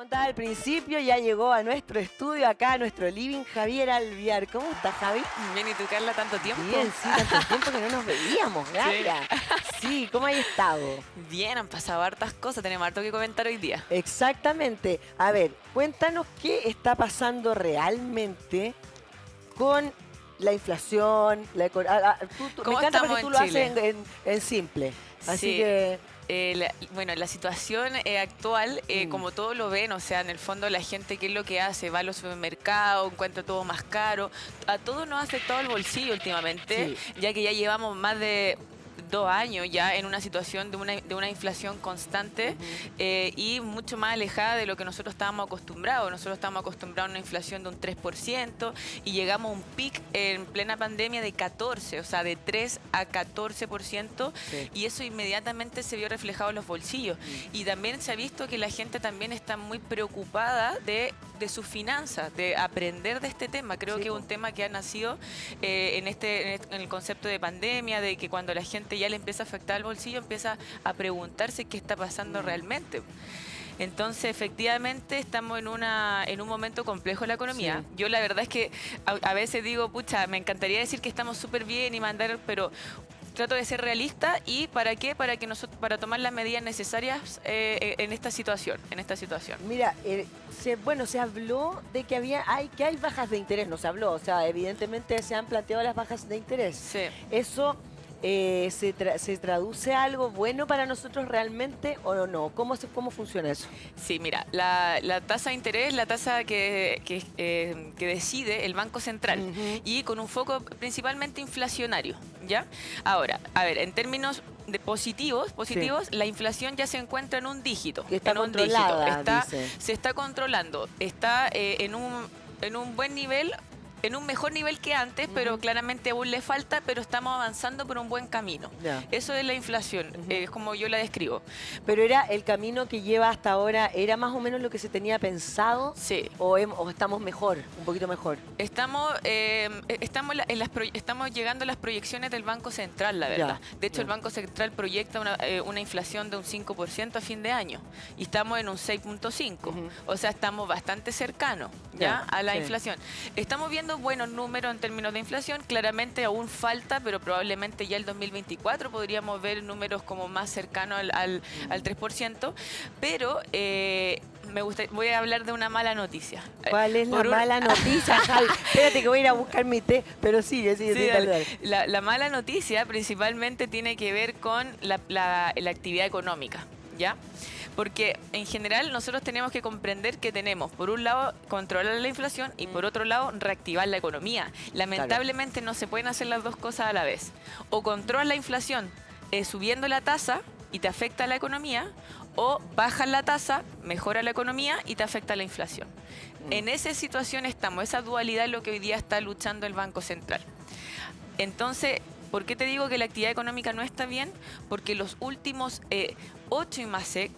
contaba al principio, ya llegó a nuestro estudio, acá a nuestro living, Javier Alviar. ¿Cómo estás, Javi? Bien, ¿y tú, Carla, tanto tiempo? Bien, sí, tanto tiempo que no nos veíamos, Gaia. Sí, ¿cómo has estado? Bien, han pasado hartas cosas, tenemos harto que comentar hoy día. Exactamente. A ver, cuéntanos qué está pasando realmente con la inflación, me ¿Cómo encanta estamos porque tú en lo haces Chile? en simple. Así Sí, que... bueno, la situación actual, como todos lo ven, o sea, en el fondo la gente, ¿qué es lo que hace? Va a los supermercados, encuentra todo más caro. A todos nos ha afectado el bolsillo últimamente, Sí. ya que ya llevamos más de 2 años ya en una situación de una inflación constante y mucho más alejada de lo que nosotros estábamos acostumbrados. Nosotros estábamos acostumbrados a una inflación de un 3% y llegamos a un pic en plena pandemia de 14, o sea, de 3 a 14%, Sí. y eso inmediatamente se vio reflejado en los bolsillos. Y también se ha visto que la gente también está muy preocupada de sus finanzas, de aprender de este tema. Creo Sí, que es po. un tema que ha nacido en el concepto de pandemia, de que cuando la gente ya le empieza a afectar el bolsillo, empieza a preguntarse qué está pasando realmente. Entonces, efectivamente, estamos en un momento complejo en la economía. Sí. Yo la verdad es que a veces digo, pucha, me encantaría decir que estamos súper bien y mandar, pero trato de ser realista. ¿Y para qué? Para que nosotros, para tomar las medidas necesarias en esta situación, Mira, bueno, se habló de que hay bajas de interés, no se habló, o sea, evidentemente se han planteado las bajas de interés. Sí. ¿Eso se traduce a algo bueno para nosotros realmente o no? ¿Cómo funciona eso? Sí, mira, la tasa de interés, la tasa que decide el Banco Central, Ujú. y con un foco principalmente inflacionario, ¿ya? Ahora, a ver, en términos de positivos, la inflación ya se encuentra en un dígito. Que está en un dígito. controlada, dice. Se está controlando, está en un buen nivel, en un mejor nivel que antes, pero claramente aún le falta, pero estamos avanzando por un buen camino. Ya. Eso es la inflación, es como yo la describo. Pero era el camino que lleva hasta ahora, ¿era más o menos lo que se tenía pensado? Sí. ¿O estamos mejor, un poquito mejor? Estamos llegando a las proyecciones del Banco Central, la verdad. De hecho, ya. el Banco Central proyecta una inflación de un 5% a fin de año y estamos en un 6,5. O sea, estamos bastante cercanos ya a la inflación. Estamos viendo buenos números en términos de inflación. Claramente aún falta, pero probablemente ya el 2024 podríamos ver números como más cercanos al 3%. Pero voy a hablar de una mala noticia. ¿Cuál es la mala noticia, Javi? Espérate que voy a ir a buscar mi té, pero sigue, dale. La mala noticia principalmente tiene que ver con la actividad económica, ¿ya? Porque en general nosotros tenemos que comprender que tenemos, por un lado, controlar la inflación y por otro lado, reactivar la economía. Lamentablemente no se pueden hacer las dos cosas a la vez. O controlas la inflación subiendo la tasa y te afecta la economía, o bajas la tasa, mejora la economía y te afecta la inflación. En esa situación estamos, esa dualidad es lo que hoy día está luchando el Banco Central. Entonces, ¿por qué te digo que la actividad económica no está bien? Porque los últimos 8 IMASEC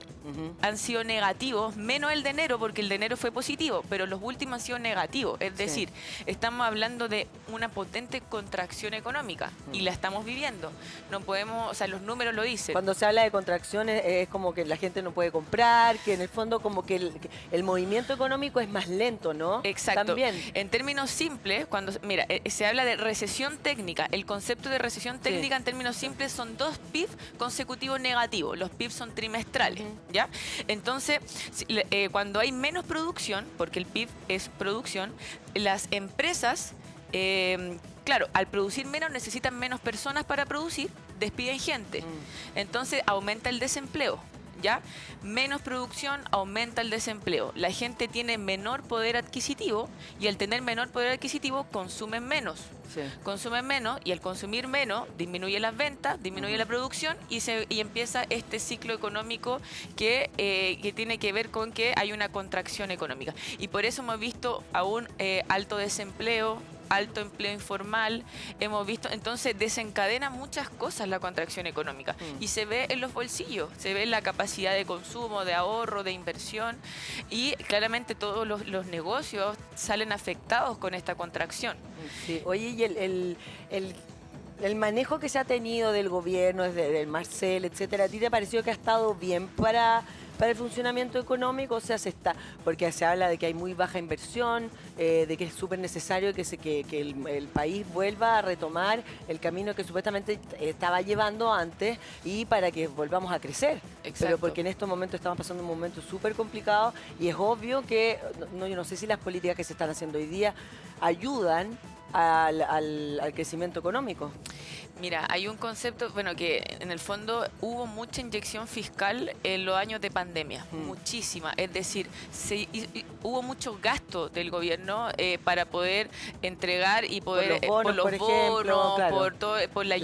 han sido negativos, menos el de enero, porque el de enero fue positivo, pero los últimos han sido negativos. Es decir, estamos hablando de una potente contracción económica y la estamos viviendo. No podemos, o sea, los números lo dicen. Cuando se habla de contracciones es como que la gente no puede comprar, que en el fondo como que el movimiento económico es más lento, ¿no? Exacto. También. En términos simples, mira, se habla de recesión técnica. El concepto de recesión técnica en términos simples son 2 PIB consecutivos negativos. Los PIB son trimestrales, ¿ya? Entonces, cuando hay menos producción, porque el PIB es producción, las empresas, claro, al producir menos necesitan menos personas para producir, despiden gente. Entonces aumenta el desempleo. ¿Ya? Menos producción, aumenta el desempleo. La gente tiene menor poder adquisitivo y al tener menor poder adquisitivo consumen menos. Consumen menos y al consumir menos disminuye las ventas, disminuye la producción y empieza este ciclo económico que tiene que ver con que hay una contracción económica. Y por eso hemos visto aún alto desempleo, alto empleo informal, hemos visto, entonces desencadena muchas cosas la contracción económica y se ve en los bolsillos, se ve en la capacidad de consumo, de ahorro, de inversión y claramente todos los negocios salen afectados con esta contracción. Sí. Oye, y el manejo que se ha tenido del gobierno, desde del Marcel, etcétera, ¿a ti te ha parecido que ha estado bien para el funcionamiento económico? O sea, porque se habla de que hay muy baja inversión, de que es súper necesario que el país vuelva a retomar el camino que supuestamente estaba llevando antes y para que volvamos a crecer. Exacto. Pero porque en estos momentos estamos pasando un momento súper complicado y es obvio que, no, yo no sé si las políticas que se están haciendo hoy día ayudan al crecimiento económico. Mira, hay un concepto, bueno, que en el fondo hubo mucha inyección fiscal en los años de pandemia, muchísima. Es decir, hubo mucho gasto del gobierno para poder entregar y poder por los bonos, claro. por la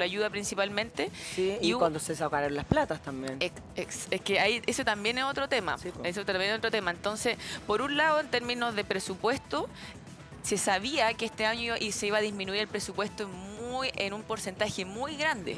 ayuda principalmente. Sí, y cuando se sacaron las platas también. Es que eso también es otro tema. Sí, Eso también es otro tema. Entonces, por un lado, en términos de presupuesto, se sabía que este año se iba a disminuir el presupuesto en un porcentaje muy grande.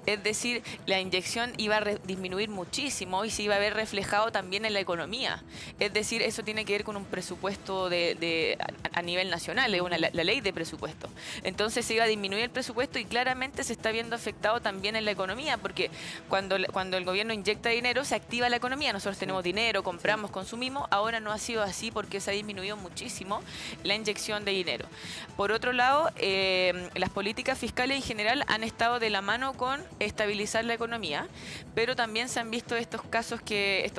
Es decir, la inyección iba a disminuir muchísimo y se iba a ver reflejado también en la economía. Es decir, eso tiene que ver con un presupuesto a nivel nacional, es la ley de presupuesto. Entonces se iba a disminuir el presupuesto y claramente se está viendo afectado también en la economía, porque cuando el gobierno inyecta dinero, se activa la economía. Nosotros tenemos dinero, compramos, consumimos. Ahora no ha sido así porque se ha disminuido muchísimo la inyección de dinero. Por otro lado, las políticas fiscales en general han estado de la mano con estabilizar la economía, pero también se han visto estos casos que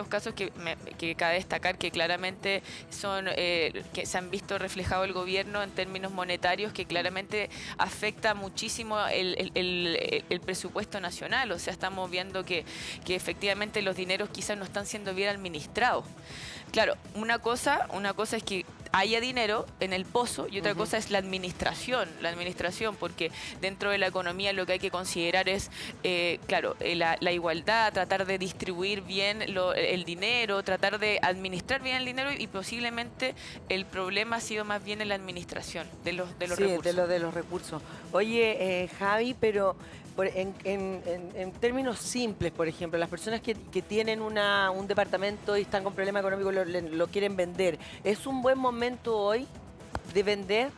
cabe destacar que claramente son que se han visto reflejado el gobierno en términos monetarios, que claramente afecta muchísimo el presupuesto nacional. O sea, estamos viendo que efectivamente los dineros quizás no están siendo bien administrados. Claro, una cosa es que haya dinero en el pozo y otra cosa es la administración, porque dentro de la economía lo que hay que considerar es, la igualdad, tratar de distribuir bien el dinero, tratar de administrar bien el dinero, y posiblemente el problema ha sido más bien en la administración de los recursos. De los recursos. Oye, Javi, pero en términos simples, por ejemplo, las personas que tienen un departamento y están con problema económico, lo quieren vender, ¿es un buen momento hoy de vender?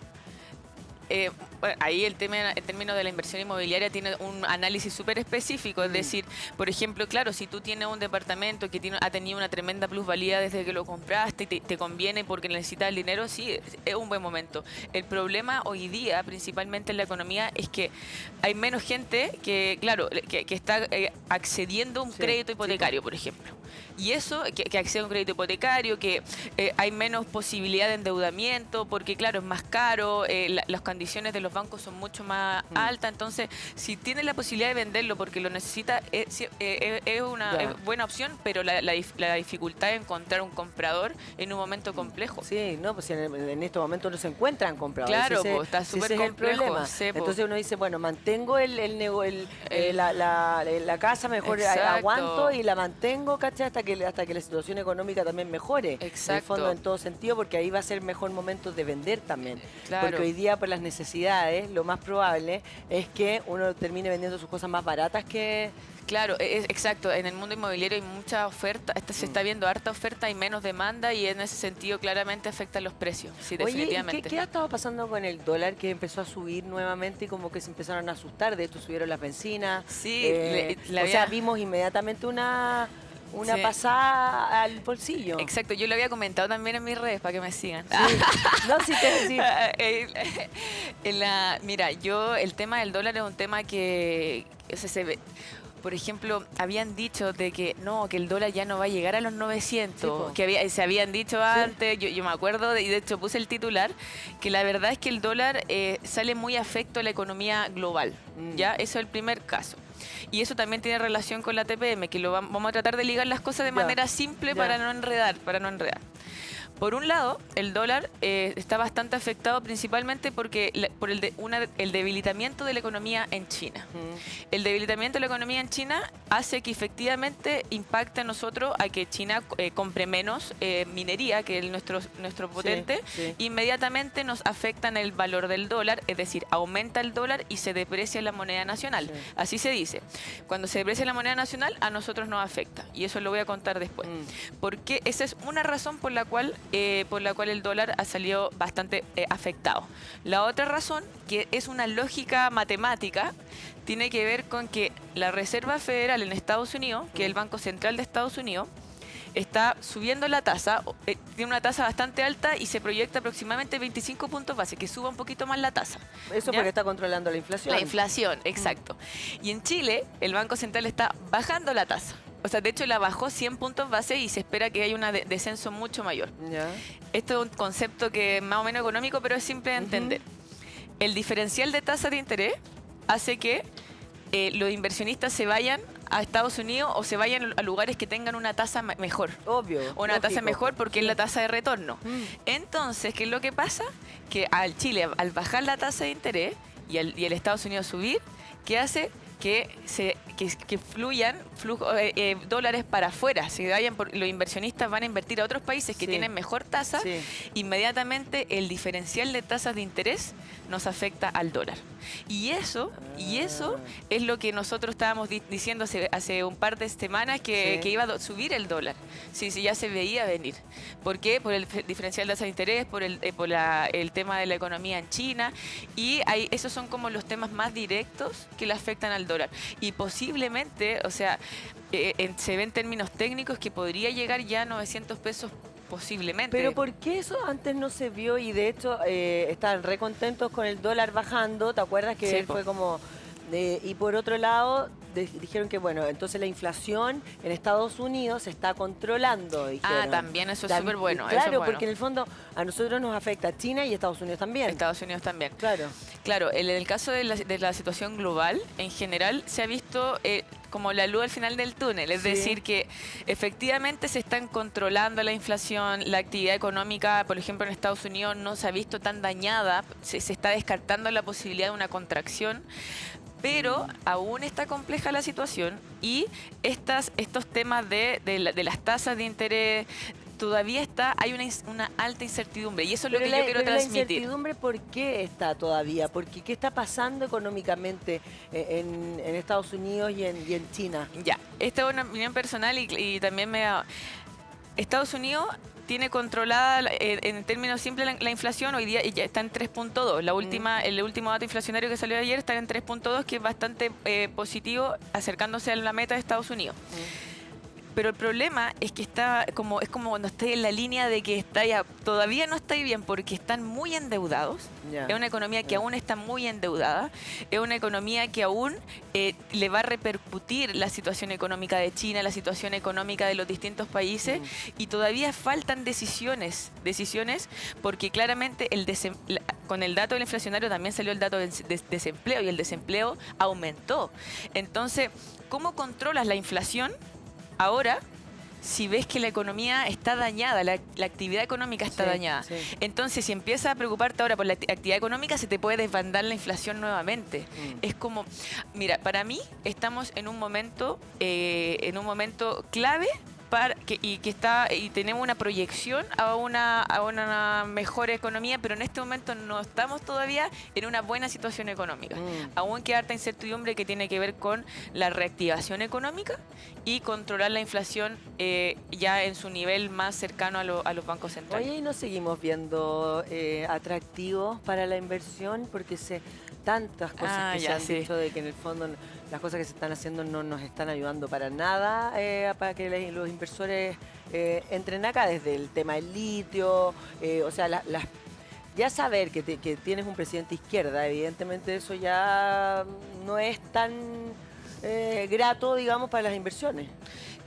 Bueno, ahí el término de la inversión inmobiliaria tiene un análisis súper específico. Es decir, por ejemplo, claro, si tú tienes un departamento que ha tenido una tremenda plusvalía desde que lo compraste y te conviene porque necesitas el dinero, sí, es un buen momento. El problema hoy día, principalmente en la economía, es que hay menos gente que está accediendo a un crédito hipotecario, por ejemplo. Y eso, que accede a un crédito hipotecario, que hay menos posibilidad de endeudamiento, porque claro, es más caro, las condiciones de los bancos son mucho más altas. Entonces, si tienes la posibilidad de venderlo porque lo necesita, es una buena opción, pero la dificultad de encontrar un comprador en un momento complejo. Sí, no, pues en estos momentos no se encuentran compradores. Claro, pues está súper complejo. Sí, entonces uno dice, bueno, mantengo la casa, mejor aguanto y la mantengo, ¿cachai? Hasta que la situación económica también mejore. Exacto. En el fondo, en todo sentido, porque ahí va a ser mejor momento de vender también. Claro. Porque hoy día, por las necesidades, lo más probable es que uno termine vendiendo sus cosas más baratas que... Claro, exacto. En el mundo inmobiliario hay mucha oferta, se está viendo harta oferta y menos demanda, y en ese sentido claramente afecta los precios. Sí, definitivamente. Oye, ¿qué ha estado pasando con el dólar, que empezó a subir nuevamente y como que se empezaron a asustar? De esto subieron las bencinas. Sí, vimos inmediatamente una Sí. pasada al bolsillo. Exacto, yo lo había comentado también en mis redes para que me sigan. Sí. No, sí, Mira, el tema del dólar es un tema que se ve. Por ejemplo, habían dicho de que no, que el dólar ya no va a llegar a los 900, sí, que se habían dicho antes. Yo me acuerdo, y de hecho puse el titular, que la verdad es que el dólar sale muy afecto a la economía global. ¿Ya? Eso es el primer caso. Y eso también tiene relación con la TPM, que vamos a tratar de ligar las cosas de manera simple para no enredar. Por un lado, el dólar está bastante afectado principalmente por el debilitamiento de la economía en China. El debilitamiento de la economía en China hace que efectivamente impacte a nosotros a que China compre menos minería, que es nuestro potente. Inmediatamente nos afecta en el valor del dólar, es decir, aumenta el dólar y se deprecia la moneda nacional. Así se dice. Cuando se deprecia la moneda nacional, a nosotros nos afecta. Y eso lo voy a contar después. Porque esa es una razón por la cual por la cual el dólar ha salido bastante afectado. La otra razón, que es una lógica matemática, tiene que ver con que la Reserva Federal en Estados Unidos, que es el Banco Central de Estados Unidos, está subiendo la tasa, tiene una tasa bastante alta y se proyecta aproximadamente 25 puntos base, que suba un poquito más la tasa. Eso ¿ya? porque está controlando la inflación. La inflación, exacto. Y en Chile, el Banco Central está bajando la tasa. O sea, de hecho la bajó 100 puntos base y se espera que haya un descenso mucho mayor. Ya. Esto es un concepto que es más o menos económico, pero es simple de entender. El diferencial de tasa de interés hace que los inversionistas se vayan a Estados Unidos o se vayan a lugares que tengan una tasa mejor. Obvio. Una tasa mejor porque es la tasa de retorno. Entonces, ¿qué es lo que pasa? Que al Chile, al bajar la tasa de interés y el Estados Unidos subir, ¿qué hace? Que fluyan dólares para afuera, los inversionistas van a invertir a otros países que tienen mejor tasa, inmediatamente el diferencial de tasas de interés nos afecta al dólar. Y eso es lo que nosotros estábamos diciendo hace un par de semanas que iba a subir el dólar. Sí, ya se veía venir. ¿Por qué? Por el diferencial de tasas de interés, por el tema de la economía en China, y esos son como los temas más directos que le afectan al dólar. Y posiblemente, o sea, se ve en términos técnicos que podría llegar ya a 900 pesos posiblemente. Pero ¿por qué eso antes no se vio? Y de hecho estaban re contentos con el dólar bajando, ¿te acuerdas que fue como... y por otro lado, dijeron que, bueno, entonces la inflación en Estados Unidos se está controlando. Dijeron. También eso es súper bueno. Claro, eso es bueno. porque en el fondo a nosotros nos afecta China y Estados Unidos también. Estados Unidos también. Claro. Claro, en el caso de la situación global, en general, se ha visto como la luz al final del túnel. Es decir, que efectivamente se están controlando la inflación, la actividad económica, por ejemplo, en Estados Unidos no se ha visto tan dañada, se está descartando la posibilidad de una contracción. Pero aún está compleja la situación y estos temas de las tasas de interés, todavía hay una alta incertidumbre y eso es lo que yo quiero transmitir. ¿La incertidumbre por qué está todavía? Porque ¿qué está pasando económicamente en Estados Unidos y en China? Ya, esta es una opinión personal y también Estados Unidos tiene controlada en términos simples la inflación, hoy día ya está en 3.2. El último dato inflacionario que salió ayer está en 3.2, que es bastante positivo, acercándose a la meta de Estados Unidos. Pero el problema es que es como cuando estáis en la línea de que todavía no estáis bien porque están muy endeudados. Es una economía que aún está muy endeudada. Es una economía que aún le va a repercutir la situación económica de China, la situación económica de los distintos países. Y todavía faltan decisiones porque claramente con el dato del inflacionario también salió el dato de desempleo y el desempleo aumentó. Entonces, ¿cómo controlas la inflación ahora, si ves que la economía está dañada, la actividad económica está dañada? Entonces, si empiezas a preocuparte ahora por la actividad económica, se te puede desbandar la inflación nuevamente. Es como, mira, para mí estamos en un momento clave y tenemos una proyección a una mejor economía, pero en este momento no estamos todavía en una buena situación económica. Aún queda harta incertidumbre que tiene que ver con la reactivación económica y controlar la inflación ya en su nivel más cercano a los bancos centrales. Oye, ¿y no seguimos viendo atractivos para la inversión? Porque tantas cosas que se han dicho de que en el fondo las cosas que se están haciendo no nos están ayudando para nada para que los inversores entren acá, desde el tema del litio, o sea, ya saber que tienes un presidente izquierda, evidentemente eso ya no es tan grato, digamos, para las inversiones.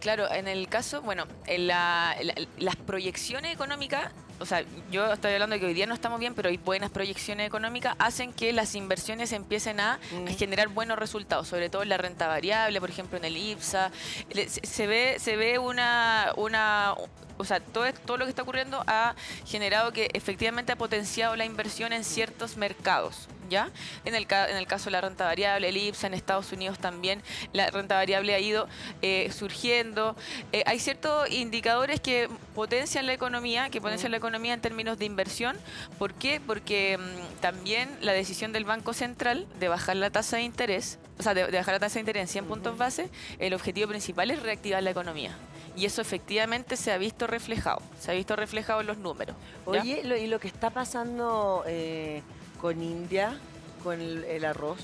Claro, en el caso, bueno, las proyecciones económicas, o sea, yo estoy hablando de que hoy día no estamos bien, pero hay buenas proyecciones económicas, hacen que las inversiones empiecen a generar buenos resultados, sobre todo en la renta variable, por ejemplo, en el IPSA. Se ve o sea, todo lo que está ocurriendo ha generado que efectivamente ha potenciado la inversión en ciertos mercados. ¿Ya? En el caso de la renta variable, el IPSA, en Estados Unidos también la renta variable ha ido surgiendo. Hay ciertos indicadores que potencian la economía, en términos de inversión. ¿Por qué? Porque también la decisión del Banco Central de bajar la tasa de interés, o sea, de bajar la tasa de interés en 100 puntos base, el objetivo principal es reactivar la economía. Y eso efectivamente se ha visto reflejado en los números. ¿Ya? Oye, y lo que está pasando con India, con el arroz,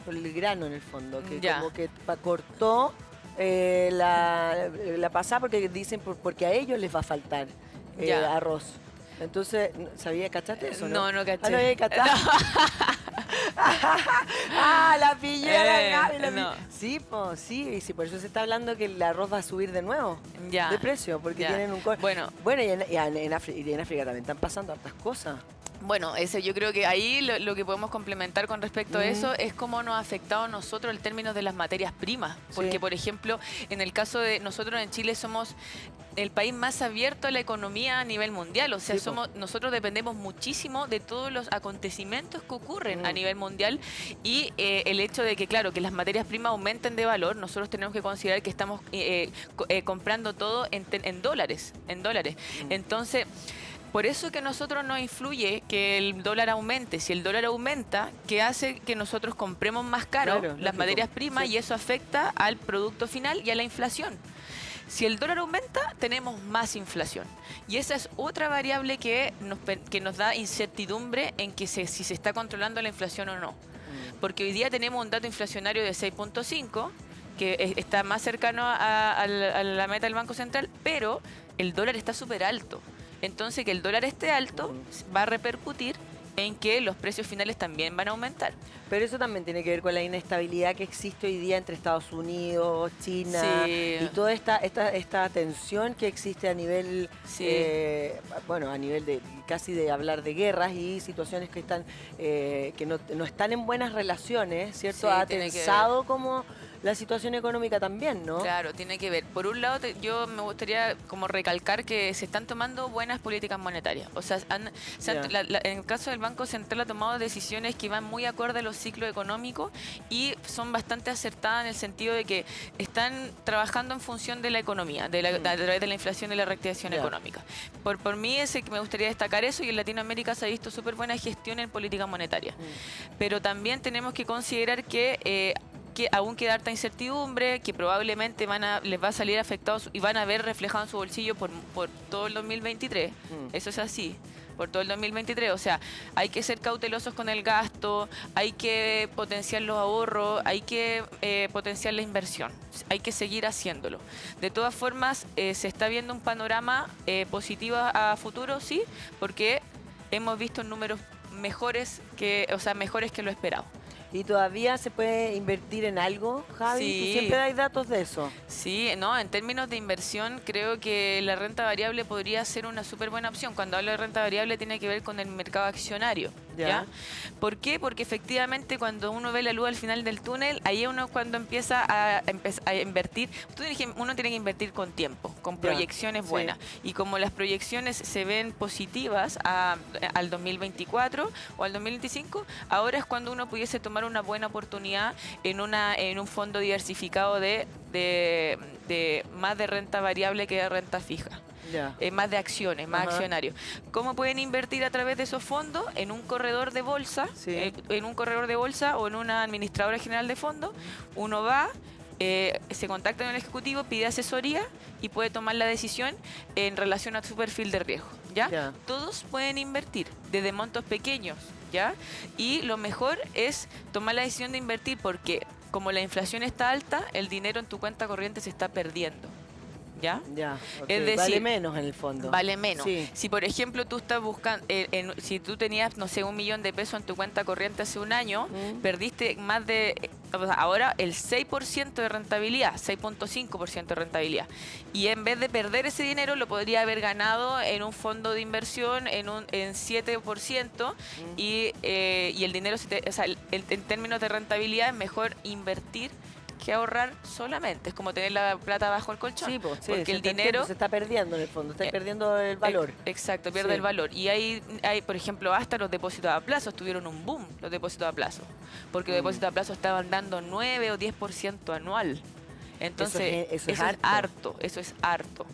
con el grano en el fondo, que Ya. como que cortó la pasada porque dicen porque a ellos les va a faltar Ya. arroz. Entonces, ¿cachaste eso? No, no caché. Ah, no había cachado. Ah, la pillé a la Gaby, la no. pillé. Sí, pues sí, y sí, por eso se está hablando que el arroz va a subir de nuevo Ya. de precio, porque Ya. tienen un Bueno. Bueno, y en África también están pasando hartas cosas. Bueno, yo creo que ahí lo que podemos complementar con respecto a eso es cómo nos ha afectado a nosotros el término de las materias primas. Porque, Sí. por ejemplo, en el caso de nosotros en Chile somos el país más abierto a la economía a nivel mundial. O sea, Sí, po. nosotros dependemos muchísimo de todos los acontecimientos que ocurren a nivel mundial y el hecho de que, claro, que las materias primas aumenten de valor, nosotros tenemos que considerar que estamos comprando todo en dólares. Entonces, por eso que a nosotros nos influye que el dólar aumente. Si el dólar aumenta, ¿qué hace que nosotros compremos más caro Claro, las lógico. materias primas? Sí. Y eso afecta al producto final y a la inflación. Si el dólar aumenta, tenemos más inflación. Y esa es otra variable que nos da incertidumbre en que si se está controlando la inflación o no. Porque hoy día tenemos un dato inflacionario de 6.5, que está más cercano a la meta del Banco Central, pero el dólar está súper alto. Entonces, que el dólar esté alto va a repercutir en que los precios finales también van a aumentar. Pero eso también tiene que ver con la inestabilidad que existe hoy día entre Estados Unidos, China Sí. y toda esta tensión que existe a nivel, Sí. bueno, a nivel de casi de hablar de guerras y situaciones que están que no están en buenas relaciones, ¿cierto? Sí, Ha tiene que tensado como la situación económica también, ¿no? Claro, tiene que ver. Por un lado, yo me gustaría como recalcar que se están tomando buenas políticas monetarias. O sea, Ya. en el caso del Banco Central ha tomado decisiones que van muy acorde a los ciclos económicos y son bastante acertadas en el sentido de que están trabajando en función de la economía, a través de la inflación y la reactivación Ya. económica. Por mí me gustaría destacar eso, y en Latinoamérica se ha visto súper buena gestión en política monetaria. Pero también tenemos que considerar que aún queda harta incertidumbre, que probablemente les va a salir afectados y van a ver reflejado en su bolsillo por todo el 2023. Eso es así, por todo el 2023. O sea, hay que ser cautelosos con el gasto, hay que potenciar los ahorros, hay que potenciar la inversión. Hay que seguir haciéndolo. De todas formas, se está viendo un panorama positivo a futuro, sí, porque hemos visto números mejores que lo esperado. ¿Y todavía se puede invertir en algo, Javi? Sí. ¿Tú siempre hay datos de eso? Sí, no, en términos de inversión creo que la renta variable podría ser una súper buena opción. Cuando hablo de renta variable tiene que ver con el mercado accionario. ¿Ya? ¿Por qué? Porque efectivamente cuando uno ve la luz al final del túnel, ahí es uno cuando empieza a invertir. Uno tiene que invertir con tiempo, con proyecciones buenas. Y como las proyecciones se ven positivas al 2024 o al 2025, ahora es cuando uno pudiese tomar una buena oportunidad en un fondo diversificado de más de renta variable que de renta fija. Más de acciones, más accionarios. ¿Cómo pueden invertir a través de esos fondos? En un corredor de bolsa, o en una administradora general de fondos. Uno va, se contacta con el ejecutivo, pide asesoría y puede tomar la decisión en relación a su perfil de riesgo. ¿Ya? Todos pueden invertir desde montos pequeños, ¿ya? Y lo mejor es tomar la decisión de invertir porque como la inflación está alta, el dinero en tu cuenta corriente se está perdiendo. ¿Ya? Es decir, vale menos en el fondo. Vale menos. Sí. Si, por ejemplo, tú estás buscando, si tú tenías, no sé, 1 millón de pesos en tu cuenta corriente hace un año, perdiste más de, ahora el 6% de rentabilidad, 6.5% de rentabilidad. Y en vez de perder ese dinero, lo podría haber ganado en un fondo de inversión en 7%, y el dinero, en términos de rentabilidad, es mejor invertir que ahorrar solamente. Es como tener la plata bajo el colchón. Sí, porque el dinero se está perdiendo en el fondo, está perdiendo el valor. Exacto, pierde el valor. Y hay, por ejemplo, hasta los depósitos a plazo tuvieron un boom, los depósitos a plazo. Porque los depósitos a plazo estaban dando 9 o 10% anual. Entonces, eso es harto.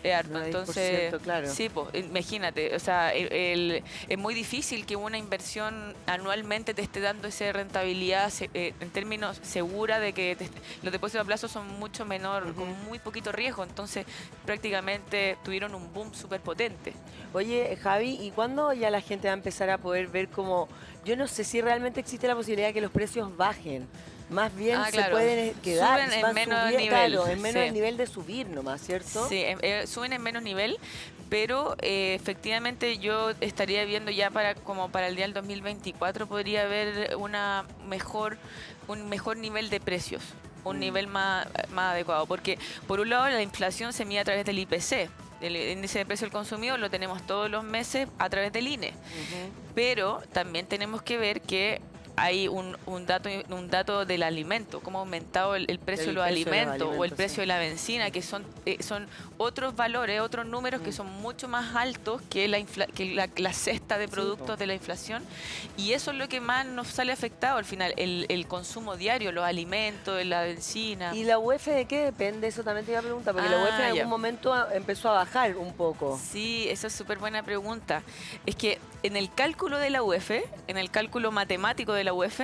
Es harto. 10%, Entonces, claro. sí, pues, imagínate, o sea, es muy difícil que una inversión anualmente te esté dando esa rentabilidad en términos segura de que los depósitos a plazo son mucho menor, con muy poquito riesgo, entonces prácticamente tuvieron un boom súper potente. Oye, Javi, ¿y cuándo ya la gente va a empezar a poder ver como, yo no sé si realmente existe la posibilidad de que los precios bajen? Más bien se Claro, pueden quedar, suben en van menos subiendo, nivel. claro, en menos Sí. el nivel de subir nomás, ¿cierto? Sí, suben en menos nivel, pero efectivamente yo estaría viendo ya como para el día del 2024 podría haber un mejor nivel de precios, un nivel más adecuado, porque por un lado la inflación se mide a través del IPC. El índice de precio del consumidor lo tenemos todos los meses a través del INE, pero también tenemos que ver que hay un dato del alimento, cómo ha aumentado el precio de los alimentos o el precio de la benzina, que son otros valores, otros números que son mucho más altos que la cesta de productos de la inflación, y eso es lo que más nos sale afectado al final, el consumo diario, los alimentos, la benzina. ¿Y la UEF de qué depende? Eso también te iba a preguntar, porque la UEF en algún momento empezó a bajar un poco. Sí, esa es súper buena pregunta. Es que en el cálculo de la UEF, en el cálculo matemático de la UEF,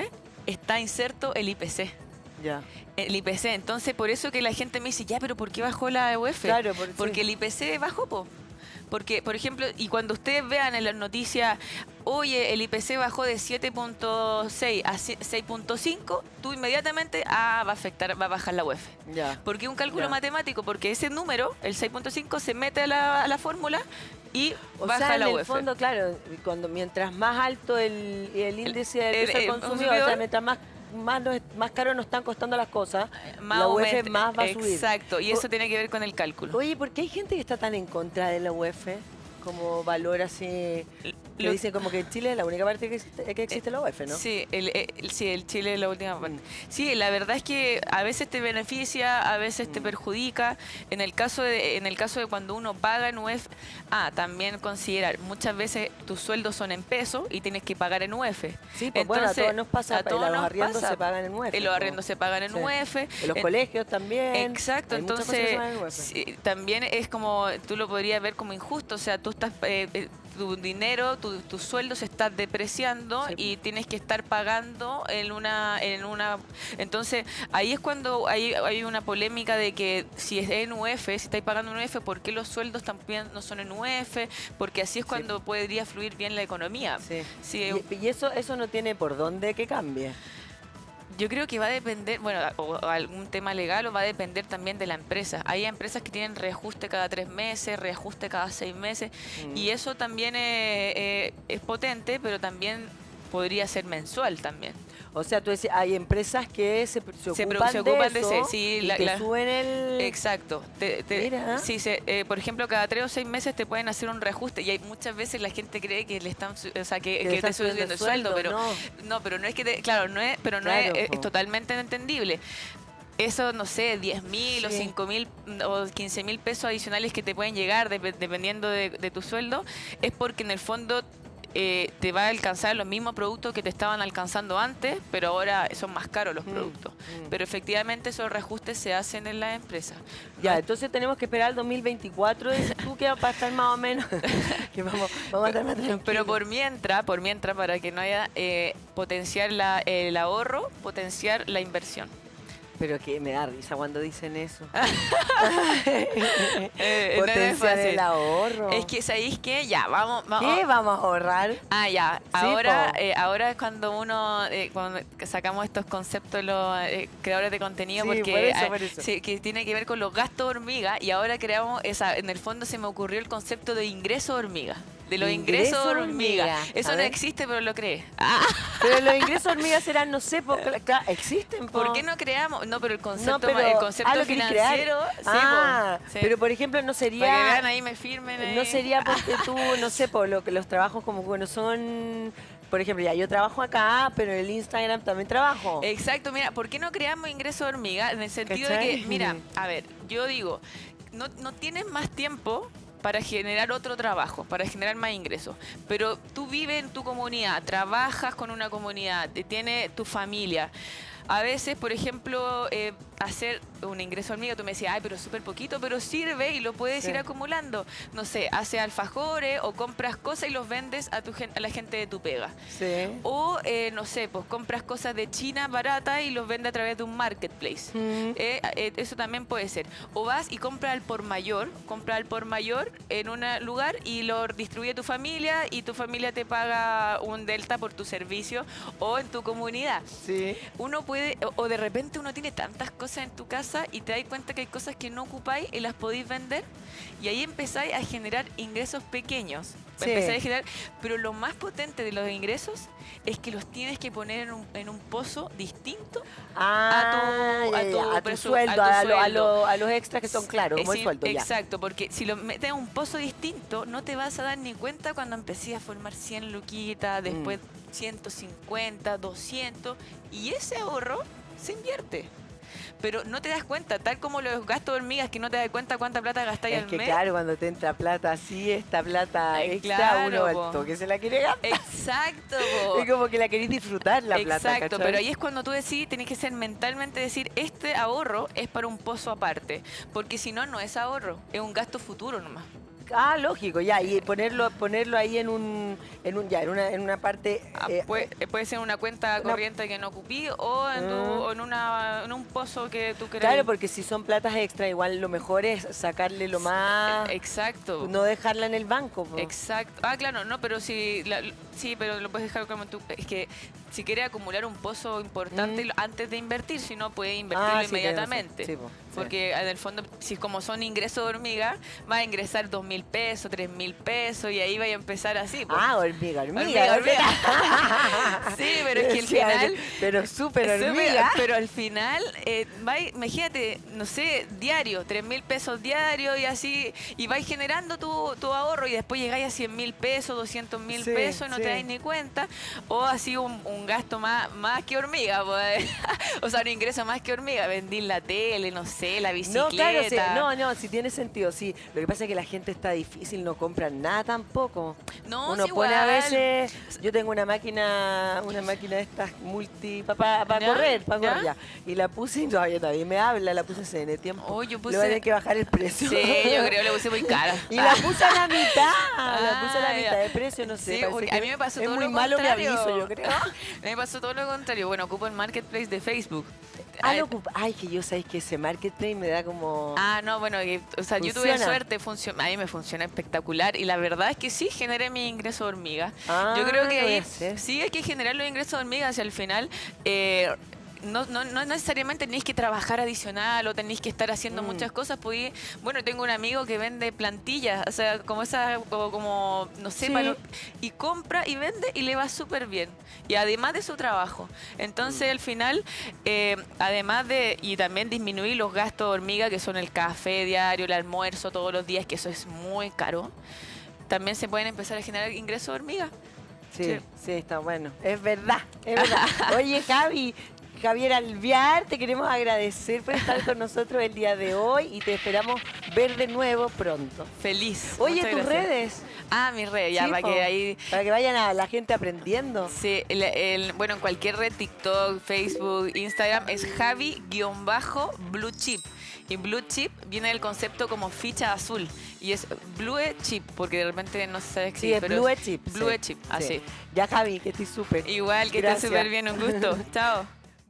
está inserto el IPC. Ya. El IPC, entonces por eso que la gente me dice, ya, pero ¿por qué bajó la UEF? Claro, porque el IPC bajó, po. Porque, por ejemplo, y cuando ustedes vean en las noticias, oye, el IPC bajó de 7.6 a 6.5, tú inmediatamente va a bajar la UEF. Ya. Porque es un cálculo matemático, porque ese número, el 6.5, se mete a la fórmula y baja la UEF. En el fondo, claro, mientras más alto el índice de precio del consumidor, o sea, mientras más caro nos están costando las cosas, la UEF más va a subir. Exacto, y eso tiene que ver con el cálculo. Oye, ¿por qué hay gente que está tan en contra de la UEF? Como valor así, que dicen como que en Chile es la única parte que existe la UEF, ¿no? Sí, el Chile es la última parte. Sí, la verdad es que a veces te beneficia, a veces te perjudica. En el caso de cuando uno paga en UEF, también considerar, muchas veces tus sueldos son en pesos y tienes que pagar en UEF. Sí, pues bueno, a todos nos pasa, los arriendos se pagan en UEF. Los arriendos se pagan en UEF. En los colegios también. Exacto, entonces también es como, tú lo podrías ver como injusto, o sea, tú estás... tu dinero, tu sueldo se está depreciando y tienes que estar pagando en una... Entonces, ahí es cuando hay una polémica de que si es en UEF, si estáis pagando en UEF, ¿por qué los sueldos también no son en UEF? Porque así es cuando podría fluir bien la economía. Sí. Y eso no tiene por dónde que cambie. Yo creo que va a depender, bueno, o algún tema legal, o va a depender también de la empresa. Hay empresas que tienen reajuste cada 3 meses, reajuste cada 6 meses, y eso también es potente, pero también podría ser mensual también. O sea, tú decís, hay empresas que se ocupan de eso, sí, y te suben el... Exacto. Mira. Sí, por ejemplo, cada 3 o 6 meses te pueden hacer un reajuste, y hay muchas veces la gente cree que le están, o sea, que te están subiendo el sueldo, pero no, pero no es que claro, no es, pero no es totalmente entendible. Eso, no sé, 10.000 o 5.000 o 15.000 pesos adicionales que te pueden llegar dependiendo de tu sueldo, es porque en el fondo te va a alcanzar los mismos productos que te estaban alcanzando antes, pero ahora son más caros los productos. Pero efectivamente esos reajustes se hacen en las empresas. Ya, entonces tenemos que esperar al 2024, dices tú, que va a estar más o menos, que vamos a estar más tranquilos. Pero por mientras, para que no haya potenciar el ahorro, potenciar la inversión. Pero que me da risa cuando dicen eso. Potenciar el ahorro. Es que, ¿sabéis qué? Ya, vamos. ¿Qué vamos a ahorrar? Ya. Ahora es cuando cuando sacamos estos conceptos los creadores de contenido, porque por eso. Sí, que tiene que ver con los gastos hormiga, y ahora creamos en el fondo se me ocurrió el concepto de ingreso hormiga. De los ingresos hormiga. Eso no existe, pero lo creé. Pero los ingresos hormiga serán, no sé, existen. ¿Por qué no creamos? No, pero el concepto financiero. Sí, pero por ejemplo, no sería. Para que vean ahí, me firmen. Ahí. No sería porque tú, no sé, por lo que los trabajos como bueno son. Por ejemplo, ya yo trabajo acá, pero en el Instagram también trabajo. Exacto, mira, ¿por qué no creamos ingresos hormiga? En el sentido de que, mira, a ver, yo digo, no tienes más tiempo para generar otro trabajo, para generar más ingresos. Pero tú vives en tu comunidad, trabajas con una comunidad, tienes tu familia. A veces, por ejemplo, hacer un ingreso hormiga. Tú me decías, ay, pero es súper poquito, pero sirve y lo puedes ir acumulando. No sé, haces alfajores o compras cosas y los vendes a la gente de tu pega. Sí. O, no sé, pues compras cosas de China baratas y los vendes a través de un marketplace. Eso también puede ser. O vas y compras al por mayor en un lugar y lo distribuye a tu familia y tu familia te paga un delta por tu servicio o en tu comunidad. Sí. Uno puede, o de repente uno tiene tantas cosas en tu casa y te das cuenta que hay cosas que no ocupáis y las podéis vender y ahí empezáis a generar ingresos pequeños. Sí. Empezáis a generar, pero lo más potente de los ingresos es que los tienes que poner en un pozo distinto a tu sueldo, a los extras que son claros, como el sueldo. Exacto, porque si lo metes en un pozo distinto, no te vas a dar ni cuenta cuando empecé a formar 100 luquitas, después 150, 200, y ese ahorro se invierte. Pero no te das cuenta, tal como los gastos de hormigas, que no te das cuenta cuánta plata gastáis al mes. Es que claro, cuando te entra plata así, esta plata extra, claro, uno al toque se la quiere gastar. Exacto. Es como que la querés disfrutar la plata. Exacto, ¿cachai? pero ahí es cuando tú decís, tenés que ser mentalmente decir, este ahorro es para un pozo aparte. Porque si no, no es ahorro, es un gasto futuro nomás. Lógico, ya, y ponerlo ahí en una parte. Puede ser una cuenta corriente que no ocupí o en un pozo que tú quieras. Claro, porque si son platas extra, igual lo mejor es sacarle lo más. Exacto. No dejarla en el banco. Po. Exacto. Claro, no, pero sí, pero lo puedes dejar como tú. Es que si quieres acumular un pozo importante antes de invertir, si no, puedes invertirlo inmediatamente. Sí, porque en el fondo, si como son ingresos de hormiga, vas a ingresar 2.000 pesos, 3.000 pesos y ahí vas a empezar así. Pues. Hormiga. Sí, pero es que al final... Pero súper hormiga. Pero al final, imagínate, no sé, diario, 3.000 pesos diarios y así, y vais generando tu ahorro y después llegáis a 100.000 pesos, 200.000 pesos y no te dais ni cuenta. O así un gasto más que hormiga, pues. O sea, un ingreso más que hormiga, vendí la tele, no sé, la bicicleta. No, claro, sí tiene sentido, sí. Lo que pasa es que la gente está difícil, no compra nada tampoco. No, uno pone a veces, yo tengo una máquina de estas multi para correr, ya. Y la puse y todavía me habla, la puse hace N tiempo. Le voy a tener que bajar el precio. Sí, yo creo que la puse muy cara. Y la puse a la mitad, de precio, no sé. Sí, a mí me pasó todo lo contrario. Es muy malo mi aviso, yo creo. A mí me pasó todo lo contrario. Bueno, ocupo el marketplace de Facebook. Que yo sabéis que ese marketplace me da como... No, bueno, o sea, yo tuve suerte, a mí me funciona espectacular y la verdad es que sí generé mi ingreso de hormiga. Yo creo que ahí sí hay que generar los ingresos de hormiga hacia el final. No necesariamente tenéis que trabajar adicional o tenéis que estar haciendo muchas cosas. Bueno, tengo un amigo que vende plantillas, o sea, como no sé, y compra y vende y le va súper bien. Y además de su trabajo. Entonces, al final, y también disminuir los gastos de hormiga, que son el café diario, el almuerzo todos los días, que eso es muy caro, también se pueden empezar a generar ingresos de hormiga. Sí, está bueno. Es verdad. Oye, Javier Alvear, te queremos agradecer por estar con nosotros el día de hoy y te esperamos ver de nuevo pronto. Feliz. Oye, tus redes. Mis redes, ya, para que vayan a la gente aprendiendo. Sí, bueno, en cualquier red, TikTok, Facebook, Instagram, es Javi-Blue Chip. Y Blue Chip viene del concepto como ficha azul. Y es Blue Chip, porque de repente no se sabe escribir. Sí, es Blue Chip. Blue Chip, así. Ya, Javi, que estés súper. Igual, que estés súper bien, un gusto. Chao.